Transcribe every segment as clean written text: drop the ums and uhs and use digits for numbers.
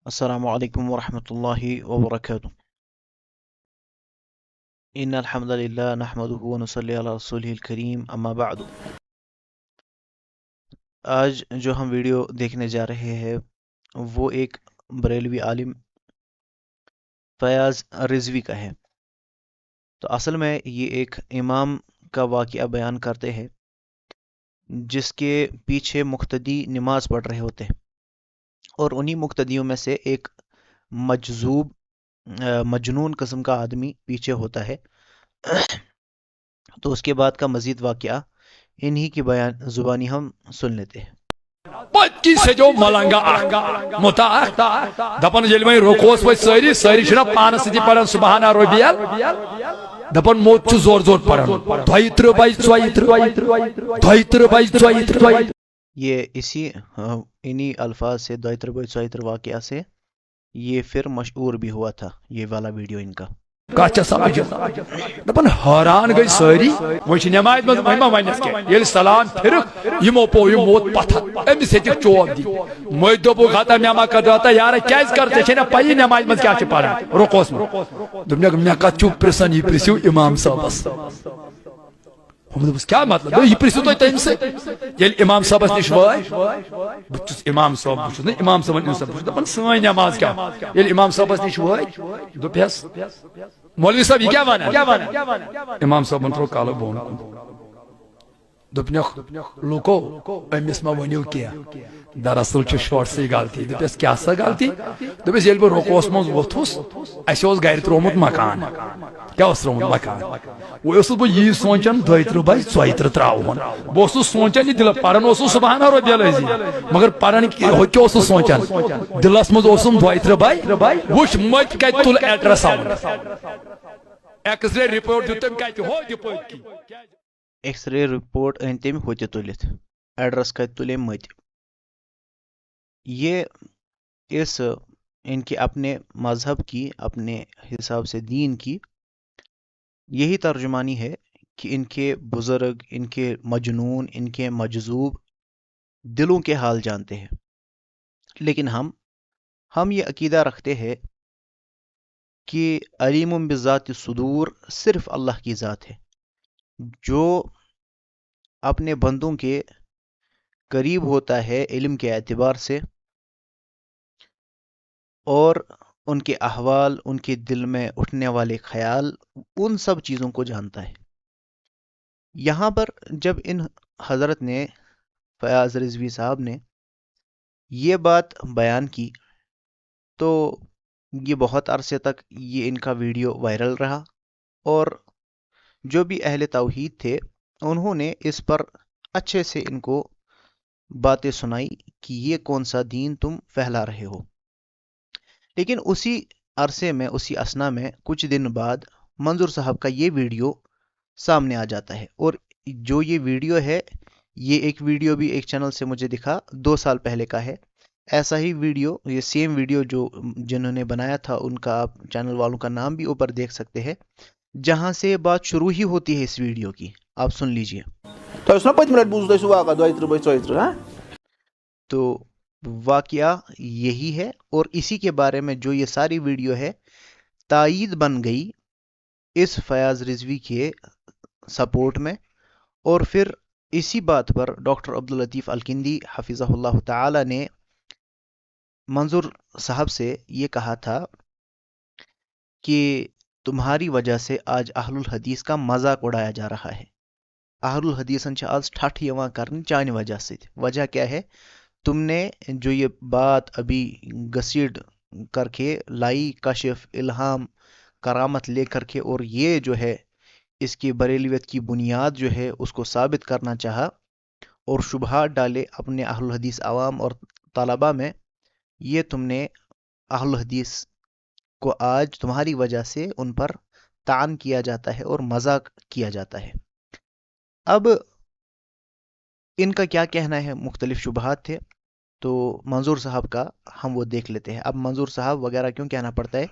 السلام عليكم ورحمة الله وبركاته. إن الحمد لله نحمده ونصلي على رسوله الكريم أما بعد. آج جو ہم ویڈیو دیکھنے جا رہے ہیں وہ ایک بریلوی عالم فیاض رضوی کا ہے. تو اصل میں یہ ایک امام کا واقعہ بیان کرتے ہیں جس کے پیچھے مقتدی نماز پڑھ رہے ہوتے ہیں اور انہی مقتدیوں میں سے ایک مجذوب مجنون قسم کا آدمی پیچھے ہوتا ہے. تو اس کے بعد کا مزید واقعہ انہی کی بیان زبانی ہم سن لیتے ہیں. پتکی سے جو ملنگا متا دپن یل وی رکوس وت ساری ساری چھنا پانس ستی پڑھن سبحان ربیل دپن موت چھ زور زور پڑھن 2 یہ اسی انہی الفاظ سے 2 واقعہ سے یہ پھر مشہور بھی ہوا تھا یہ والا ویڈیو ان کا. کچھ سمجھ دپن حیران گئی ساری وہ چھ نماز مز مہما ونس کے یل سلام پھر یمو پو یم موت پتھر امس ہیت چوب دی مے دوبو خاطر نما کداتا یار کیاز کرتے چھ نہ پئی نماز مز کیا چھ پڑھن رکوس دم مے کت چھ پرسن یہ پرسیو امام صاحبس ہم دس کیا مطلب یہ پرسیو تو تم سے یل امام صاحبس نش وای بچس امام صاحب بچس نہ امام صاحب دپن سوئی نماز کیا یل امام صاحبس نش وای دوپیس مولوی صاحب یہ کیا وانا امام صاحب ترو کالو بون دپنخ لوکو امس ما ونیو کیا دراصل چھ شارٹ سی غلطی دپس کیا سا غلطی دپس یل بہ رکوس مز وتھس اس اوس گھر ترومت مکان کیا اس ترومت مکان وہ اس بہ یہ سوچان 2:42 تراون بہ اس سوچان یہ دل پڑھن اس سبحان ربی العظیم مگر پڑھن ہو کیا اس سوچان دلس مز اسم 2:42 وش مت کت تل ایڈریس آون ایکس رے رپورٹ دتم کت ہو دپت کی ایکس رے رپورٹ ان تم ہوتے تلت ایڈریس کت تلے مت. یہ اس ان کے اپنے مذہب کی اپنے حساب سے دین کی یہی ترجمانی ہے کہ ان کے بزرگ ان کے مجنون ان کے مجذوب دلوں کے حال جانتے ہیں. لیکن ہم یہ عقیدہ رکھتے ہیں کہ علیم بذات الصدور صرف اللہ کی ذات ہے جو اپنے بندوں کے قریب ہوتا ہے علم کے اعتبار سے اور ان کے احوال ان کے دل میں اٹھنے والے خیال ان سب چیزوں کو جانتا ہے. یہاں پر جب ان حضرت نے فیاض رضوی صاحب نے یہ بات بیان کی تو یہ بہت عرصے تک یہ ان کا ویڈیو وائرل رہا اور جو بھی اہل توحید تھے انہوں نے اس پر اچھے سے ان کو باتیں سنائی کہ یہ کون سا دین تم پھیلا رہے ہو. لیکن اسی عرصے میں اسی اسنا میں کچھ دن بعد منظور صاحب کا یہ ویڈیو سامنے آ جاتا ہے اور جو یہ ویڈیو ہے یہ ایک ویڈیو بھی ایک چینل سے مجھے دکھا 2 سال پہلے کا ہے. ایسا ہی ویڈیو یہ سیم ویڈیو جو جنہوں نے بنایا تھا ان کا آپ چینل والوں کا نام بھی اوپر دیکھ سکتے ہیں جہاں سے بات شروع ہی ہوتی ہے اس ویڈیو کی. آپ سن لیجئے. تو واقعہ یہی ہے اور اسی کے بارے میں جو یہ ساری ویڈیو ہے تائید بن گئی اس فیاض رضوی کے سپورٹ میں. اور پھر اسی بات پر ڈاکٹر عبداللطیف الکندی حفظہ اللہ تعالی نے منظور صاحب سے یہ کہا تھا کہ تمہاری وجہ سے آج اہل الحدیث کا مذاق اڑایا جا رہا ہے. اہل الحدیثن چھ آج ٹھٹھ یوان کرن چانہ وجہ سے. وجہ کیا ہے؟ تم نے جو یہ بات ابھی گسیڈ کر کے لائی کشف الہام کرامت لے کر کے اور یہ جو ہے اس کی بریلویت کی بنیاد جو ہے اس کو ثابت کرنا چاہا اور شبہات ڈالے اپنے اہل الحدیث عوام اور طلباء میں. یہ تم نے اہل الحدیث کو آج تمہاری وجہ سے ان پر طعن کیا جاتا ہے اور مذاق کیا جاتا ہے. اب ان کا کیا کہنا ہے؟ مختلف شبہات تھے تو منظور صاحب کا ہم وہ دیکھ لیتے ہیں. اب منظور صاحب وغیرہ کیوں کہنا پڑتا ہے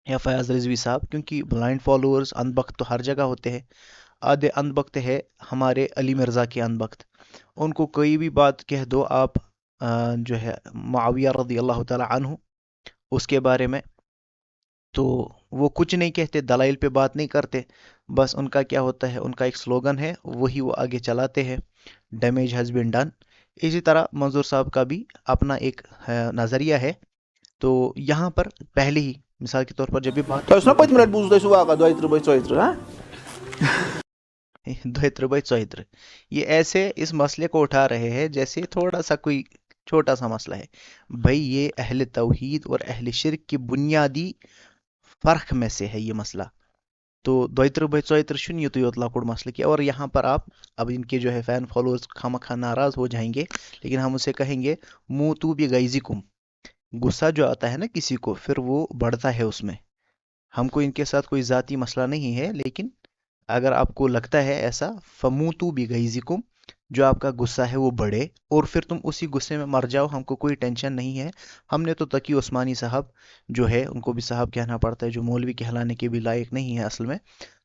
یا فیاض رضوی صاحب؟ کیونکہ بلائنڈ فالوورز اندھ بخت تو ہر جگہ ہوتے ہیں. آدھے اندھ بخت ہے ہمارے علی مرزا کے اندھ بخت، ان کو کوئی بھی بات کہہ دو آپ جو ہے معاویہ رضی اللہ تعالی عنہ اس کے بارے میں، تو وہ کچھ نہیں کہتے، دلائل پہ بات نہیں کرتے، بس ان کا کیا ہوتا ہے، ان کا ایک سلوگن ہے، وہی وہ آگے چلاتے ہیں، ڈیمیج ہیز بین ڈن۔ اسی طرح منظور صاحب کا بھی اپنا ایک نظریہ ہے۔ تو یہاں پر پہلے ہی مثال کے طور پر جب بھی بات پتم لٹ بوز تھی واقع 2 دوہتر بائی چوہتر، یہ ایسے اس مسئلے کو اٹھا رہے ہیں جیسے تھوڑا سا کوئی چھوٹا سا مسئلہ ہے۔ بھائی یہ اہل توحید اور اہل شرک کی بنیادی فرق میں سے ہے یہ مسئلہ۔ تو دویتر بائی چویتر چھُنہٕ یُتُے یوت لۄکُٹ مسئلہ کیا، اور یہاں پر آپ اب ان کے جو ہے فین فالوورز خامخواہ ناراض ہو جائیں گے، لیکن ہم اسے کہیں گے منہ تو بھی غیظکم، غصہ جو آتا ہے نا کسی کو پھر وہ بڑھتا ہے اس میں۔ ہم کو ان کے ساتھ کوئی ذاتی مسئلہ نہیں ہے، لیکن اگر آپ کو لگتا ہے ایسا فموتو بغیظکم، جو آپ کا غصہ ہے وہ بڑھے اور پھر تم اسی غصے میں مر جاؤ، ہم کو کوئی ٹینشن نہیں ہے۔ ہم نے تو تقی عثمانی صاحب جو ہے، ان کو بھی صاحب کہنا پڑتا ہے، جو مولوی کہلانے کے بھی لائق نہیں ہے اصل میں،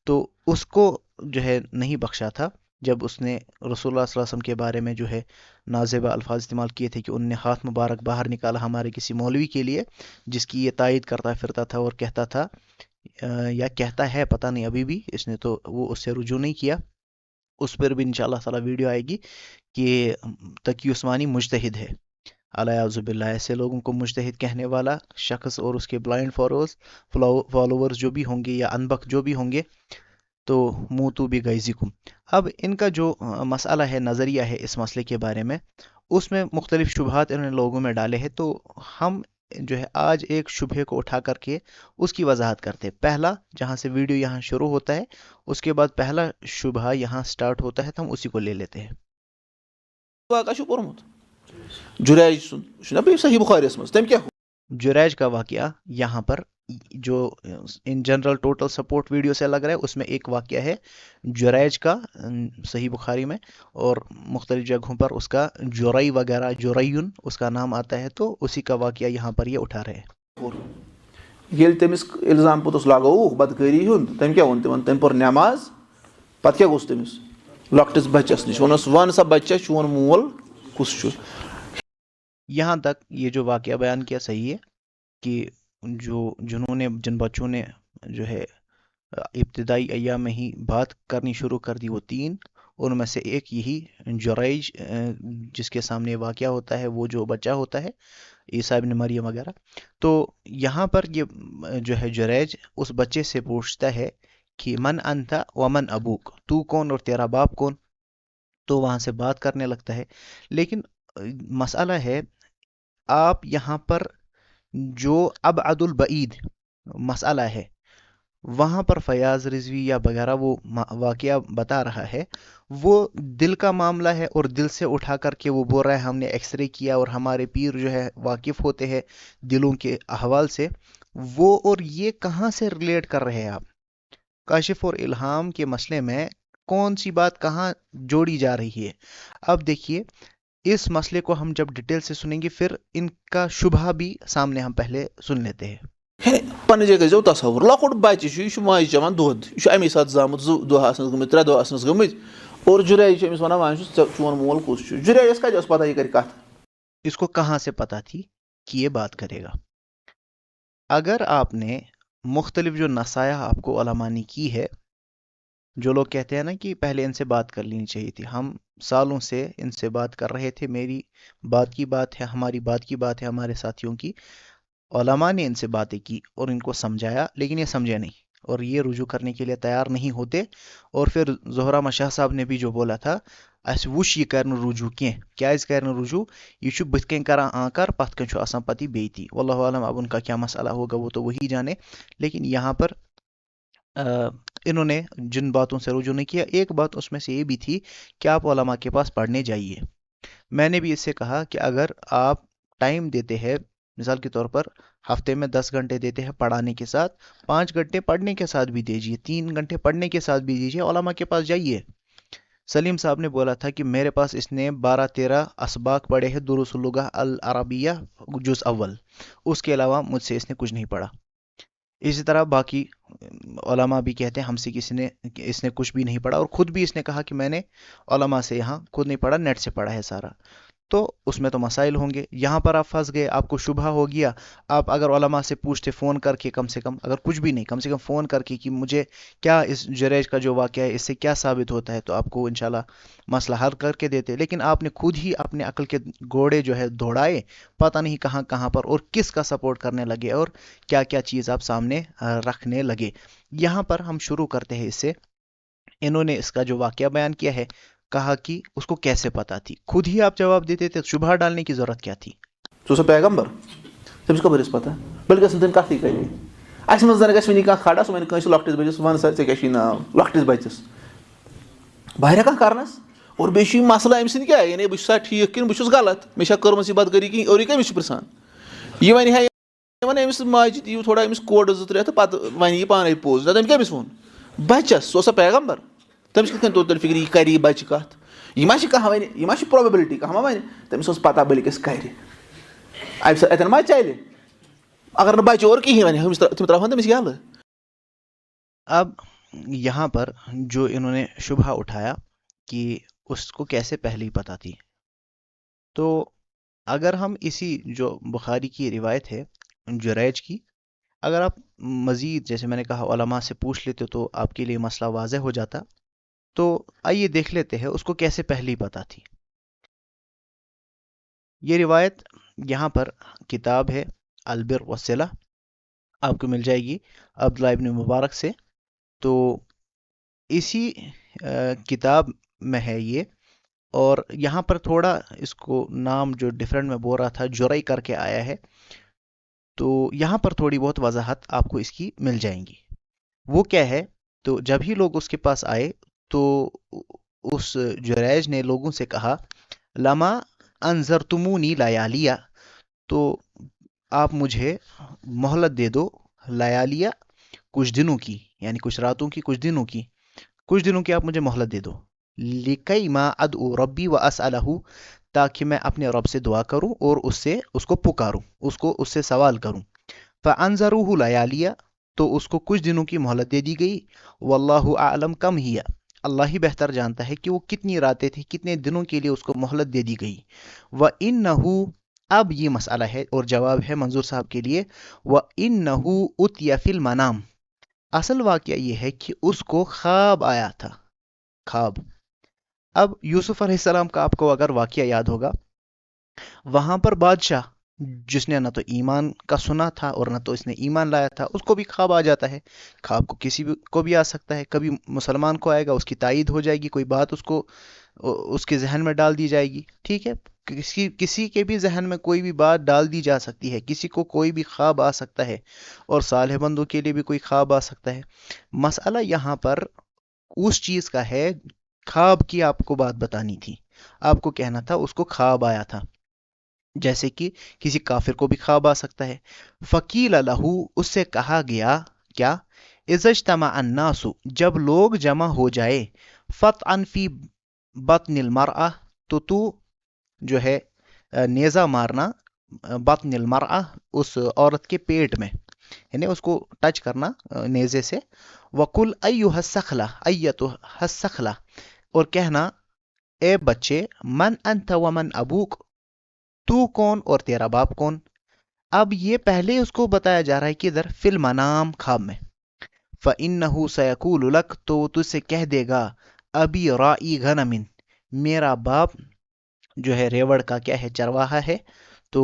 تو اس کو جو ہے نہیں بخشا تھا جب اس نے رسول اللہ صلی اللہ علیہ وسلم کے بارے میں جو ہے نازیبہ الفاظ استعمال کیے تھے کہ ان نے ہاتھ مبارک باہر نکالا ہمارے کسی مولوی کے لیے، جس کی یہ تائید کرتا پھرتا تھا اور کہتا تھا یا کہتا ہے، پتہ نہیں ابھی بھی، اس نے تو وہ اس سے رجوع نہیں کیا، اس پر بھی انشاءاللہ تعالی ویڈیو آئے گی کہ تقی عثمانی مجتہد ہے۔ اعوذ باللہ، ایسے لوگوں کو مجتہد کہنے والا شخص اور اس کے بلائنڈ فالوورز جو بھی ہوں گے یا انبک جو بھی ہوں گے، تو موتو بغیظکم۔ اب ان کا جو مسئلہ ہے، نظریہ ہے اس مسئلے کے بارے میں، اس میں مختلف شبہات انہوں نے لوگوں میں ڈالے ہیں، تو ہم جو ہے آج ایک شبہے کو اٹھا کر کے اس کی وضاحت کرتے ہیں۔ پہلا جہاں سے ویڈیو یہاں شروع ہوتا ہے، اس کے بعد پہلا شبہہ یہاں سٹارٹ ہوتا ہے، تو ہم اسی کو لے لیتے ہیں۔ واقع کورمت جریج سن بیٚیہِ صحیح بخاریس منٛز تٔمۍ کیٛاہ جریج کا واقعہ یہاں پر جو in general total support video سے لگ رہا ہے، اس میں ایک واقعہ ہے جریج کا صحیح بخاری میں، اور مختلف جگہوں پر اس کا جورائی وغیرہ، جوریون اس کا نام آتا ہے، تو اسی کا واقعہ یہاں پر یہ اٹھا رہے ہیں۔ ییٚلہِ تٔمِس اِلزام پوٚتُس لگووُکھ بدکٲری ہُنٛد، تٔمۍ کیٛاہ ووٚن تِمن؟ تٔمۍ پٔر نٮ۪ماز، پتہٕ کیٛاہ گوٚژھ تٔمِس لۄکٹِس بچس نِش ووٚنُس ون سا بچہ چون مول کُس چھُ۔ یہاں تک یہ جو واقعہ بیان کیا صحیح ہے کہ جن بچوں نے جو ہے ابتدائی ایام میں ہی بات کرنی شروع کر دی، وہ 3، ان میں سے ایک یہی جریج جس کے سامنے واقعہ ہوتا ہے، وہ جو بچہ ہوتا ہے عیسیٰ ابن مریم وغیرہ۔ تو یہاں پر یہ جو ہے جریج اس بچے سے پوچھتا ہے کہ من انت ومن ابوک، تو کون اور تیرا باپ کون؟ تو وہاں سے بات کرنے لگتا ہے، لیکن مسئلہ ہے آپ یہاں پر جو ابعد البعید مسئلہ ہے، وہاں پر فیاض رضوی یا وغیرہ وہ واقعہ بتا رہا ہے، وہ دل کا معاملہ ہے، اور دل سے اٹھا کر کے وہ بول رہا ہے ہم نے ایکس رے کیا اور ہمارے پیر جو ہے واقف ہوتے ہیں دلوں کے احوال سے، وہ اور یہ کہاں سے ریلیٹ کر رہے ہیں آپ؟ کاشف اور الہام کے مسئلے میں کون سی بات کہاں جوڑی جا رہی ہے؟ اب دیکھیے، اس مسئلے کو ہم جب ڈیٹیل سے سنیں گے، پھر ان کا شبہ بھی سامنے ہم پہلے سن لیتے ہیں۔ پننہِ جایہِ کٔرۍزیو تصوُر، لۄکُٹ بچہِ چھُ، یہِ چھُ ماجہِ چٮ۪وان دۄد، یہِ چھُ اَمے ساتہٕ زامُت، 2 دۄہ آسنَس گٔمٕتۍ، 3 دۄہ آسنَس گٔمٕتۍ، اور جُریج چھُ أمِس وَنان وۄنۍ چھُس چون مول کُس چھُ۔ جُریجَس کَتہِ ٲس پتہ یہِ کَرِ کَتھ؟ اس کو کہاں سے پتہ تھی کہ یہ بات کرے گا؟ اگر آپ نے مختلف جو نصائح آپ کو علماء نے کی ہے، جو لوگ کہتے ہیں نا کہ پہلے ان سے بات کر لینی چاہیے تھی، ہم سالوں سے ان سے بات کر رہے تھے، میری بات کی بات ہے، ہماری بات کی بات ہے، ہمارے ساتھیوں کی، علماء نے ان سے باتیں کی اور ان کو سمجھایا، لیکن یہ سمجھے نہیں اور یہ رجوع کرنے کے لیے تیار نہیں ہوتے۔ اور پھر زہرہ مشاہ صاحب نے بھی جو بولا تھا، اس وش یہ کرن رجوع کیاز کرن رجوع، یہ چھو بت کن کران آنکر، پت کن چھو آسان پتی بیتی، واللہ عالم اب ان کا کیا مسئلہ ہوگا وہ تو وہی جانے، لیکن یہاں پر انہوں نے جن باتوں سے رجوع نہیں کیا، ایک بات اس میں سے یہ بھی تھی کہ آپ علماء کے پاس پڑھنے جائیے۔ میں نے بھی اس سے کہا کہ اگر آپ ٹائم دیتے ہیں، مثال کے طور پر ہفتے میں 10 گھنٹے دیتے ہیں پڑھانے کے ساتھ، 5 گھنٹے پڑھنے کے ساتھ بھی دیجیے، 3 گھنٹے پڑھنے کے ساتھ بھی دیجیے، علماء کے پاس جائیے۔ سلیم صاحب نے بولا تھا کہ میرے پاس اس نے 12-13 اسباق پڑھے ہیں، دروس اللغہ العربیہ جز اول، اس کے علاوہ مجھ سے اس نے کچھ نہیں پڑھا۔ اسی طرح باقی علماء بھی کہتے ہیں ہم سے اس نے کچھ بھی نہیں پڑھا، اور خود بھی اس نے کہا کہ میں نے علماء سے یہاں خود نہیں پڑھا، نیٹ سے پڑھا ہے سارا۔ تو اس میں تو مسائل ہوں گے. یہاں پر آپ پھنس گئے, آپ کو شبہ ہو گیا. آپ اگر علماء سے پوچھتے فون کر کے, کم سے کم اگر کچھ بھی نہیں, کم سے کم فون کر کے کہ مجھے کیا اس جریج کا جو واقعہ ہے اس سے کیا ثابت ہوتا ہے, تو آپ کو انشاءاللہ مسئلہ حل کر کے دیتے. لیکن آپ نے خود ہی اپنے عقل کے گھوڑے جو ہے دوڑائے, پتہ نہیں کہاں کہاں پر اور کس کا سپورٹ کرنے لگے اور کیا کیا چیز آپ سامنے رکھنے لگے. یہاں پر ہم شروع کرتے ہیں اس سے. انہوں نے اس کا جو واقعہ بیان کیا ہے, کہا کہ اس کو کیسے پتا تھی. خود ہی آپ جواب دیتے تھے, شبہ ڈالنے کی ضرورت کیا تھی؟ سو پیغمبر تمس خبر پتہ بلکہ سن تم کتھی کری اس من زن گژھِ ونی کانٛہہ کھڑا سُہ وَنہِ کٲنٛسہِ لۄکٹِس بٔچِس وَن سا ژےٚ کیٛاہ چھُے ناو لۄکٹِس بَچَس واریاہ کانٛہہ کَرنَس. اور بیٚیہِ چھُ یہِ مسلہٕ أمۍ سٕنٛدۍ کیٛاہ یعنی بہٕ چھُسا ٹھیٖک کِنہٕ بہٕ چھُس غلط, مےٚ چھا کٔرمٕژ یہِ بدکٲری کِنہٕ اور یہِ کٔمِس چھُ پِرٛژھان. یہِ وَنہِ ہا یہِ وَنہِ أمِس ماجہِ دِیِو تھوڑا أمِس کوڑٕ 2-3 تہٕ پَتہٕ وَنہِ یہِ پانَے پوٚز. نہ تٔمۍ کٔمِس ووٚن بَچَس, سُہ اوسا پیغمبر, تٔمِس کِتھ کٔنۍ توٚر تیٚلہِ فِکرِ یہِ کَرِ یہِ بَچہِ کَتھ. یہِ ما چھِ کانٛہہ وَنہِ, یہِ ما چھِ پرٛوبیبلٹی کانٛہہ ما وَنہِ تٔمِس ٲس پَتہ بٔلکِس کَرِ اَمہِ سۭتۍ اَتٮ۪ن ما چَلہِ. اگر نہٕ بَچہِ اور کِہیٖنۍ وَنہِ تِم ترٛاوہن تٔمِس یَلہٕ. اب یہاں پر جو انہوں نے شبہ اٹھایا کہ اس کو کیسے پہلے ہی پتا تھی, تو اگر ہم اسی جو بخاری کی روایت ہے جریج کی, اگر آپ مزید جیسے میں نے کہا علماء سے پوچھ لیتے تو آپ کے لیے مسئلہ واضح ہو جاتا. تو آئیے دیکھ لیتے ہیں اس کو کیسے پہلے ہی پتا تھی. یہ روایت یہاں پر کتاب ہے البر والصلہ, آپ کو مل جائے گی عبداللہ ابن مبارک سے. تو اسی کتاب میں ہے یہ, اور یہاں پر تھوڑا اس کو نام جو ڈیفرنٹ میں بول رہا تھا جرئی کر کے آیا ہے, تو یہاں پر تھوڑی بہت وضاحت آپ کو اس کی مل جائیں گی. وہ کیا ہے, تو جب ہی لوگ اس کے پاس آئے تو اس جریج نے لوگوں سے کہا لما انذرتمونی لیالیا, تو آپ مجھے مہلت دے دو, لیالیا کچھ دنوں کی, یعنی کچھ راتوں کی, کچھ دنوں کی آپ مجھے مہلت دے دو. لکی ما ادعو ربی و اسالہ, تاکہ میں اپنے رب سے دعا کروں اور اس کو پکاروں, اس سے سوال کروں. فانظروہ لیالیا, تو اس کو کچھ دنوں کی مہلت دے دی گئی. واللہ اعلم کم ہی, اللہ ہی بہتر جانتا ہے کہ وہ کتنی راتیں تھیں, کتنے دنوں کے لیے اس کو مہلت دے دی گئی. وَإِنَّهُ, اب یہ مسئلہ ہے اور جواب ہے منظور صاحب کے لیے. وَإِنَّهُ أُتِيَ فِي الْمَنَامِ, اصل واقعہ یہ ہے کہ اس کو خواب آیا تھا, خواب. اب یوسف علیہ السلام کا آپ کو اگر واقعہ یاد ہوگا, وہاں پر بادشاہ جس نے نہ تو ایمان کا سنا تھا اور نہ تو اس نے ایمان لایا تھا, اس کو بھی خواب آ جاتا ہے. خواب کو کسی کو بھی آ سکتا ہے, کبھی مسلمان کو آئے گا, اس کی تائید ہو جائے گی, کوئی بات اس کے ذہن میں ڈال دی جائے گی, ٹھیک ہے. کسی کے بھی ذہن میں کوئی بھی بات ڈال دی جا سکتی ہے, کسی کو کوئی بھی خواب آ سکتا ہے, اور صالح بندوں کے لیے بھی کوئی خواب آ سکتا ہے. مسئلہ یہاں پر اس چیز کا ہے, خواب کی آپ کو بات بتانی تھی, آپ کو کہنا تھا اس کو خواب آیا تھا. جیسے کہ کسی کافر کو بھی خواب آ سکتا ہے. فقیل لہو, اس سے کہا گیا کیا, اذا اجتمع الناس, جب لوگ جمع ہو جائے, فتعن فی بطن المرأة, تو جو ہے نیزہ مارنا, بطن المرأة, اس عورت کے پیٹ میں, یعنی اس کو ٹچ کرنا نیزے سے. وقل ایھا السخلہ, ایتھا السخلہ, اور کہنا اے بچے, من انت ومن ابوک, تو کون اور تیرا باپ کون. اب یہ پہلے اس کو بتایا جا رہا ہے کہ ادھر فی المنام, خواب میں. فإنہ سیقول لک, تو وہ تجھ سے کہہ دے گا, ابی رائی غنم, میرا باپ جو ہے ریوڑ کا کیا ہے, چرواہا ہے. تو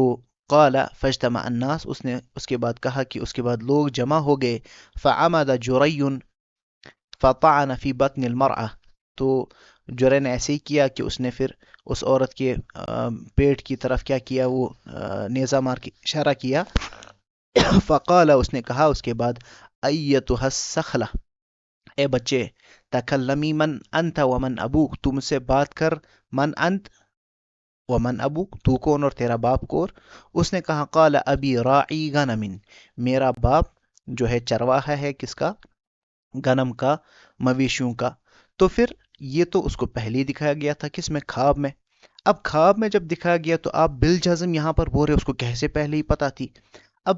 قال فاجتمع الناس, اس نے اس کے بعد کہا کہ اس کے بعد لوگ جمع ہو گئے. فعمد جری فطعن فی بطن المرأة, تو جرے نے ایسے ہی کیا کہ اس نے پھر اس عورت کے پیٹ کی طرف کیا کیا, وہ نیزہ مار کے اشارہ کیا. فقال, اس نے کہا اس کے بعد, ایتھا السخلہ, اے بچے, تکلمی من انت ومن ابوک, تم سے بات کر, من انت ومن ابوک, تو کون اور تیرا باپ کون. اس نے کہا قال ابی راعی غنم, میرا باپ جو ہے چرواہا ہے, کس کا, غنم کا, مویشیوں کا. تو پھر یہ تو اس کو پہلے ہی دکھایا گیا تھا, کس میں, خواب میں. اب خواب میں جب دکھایا گیا تو آپ بالجزم یہاں پر بول رہے اس کو کیسے پہلے ہی پتا تھی. اب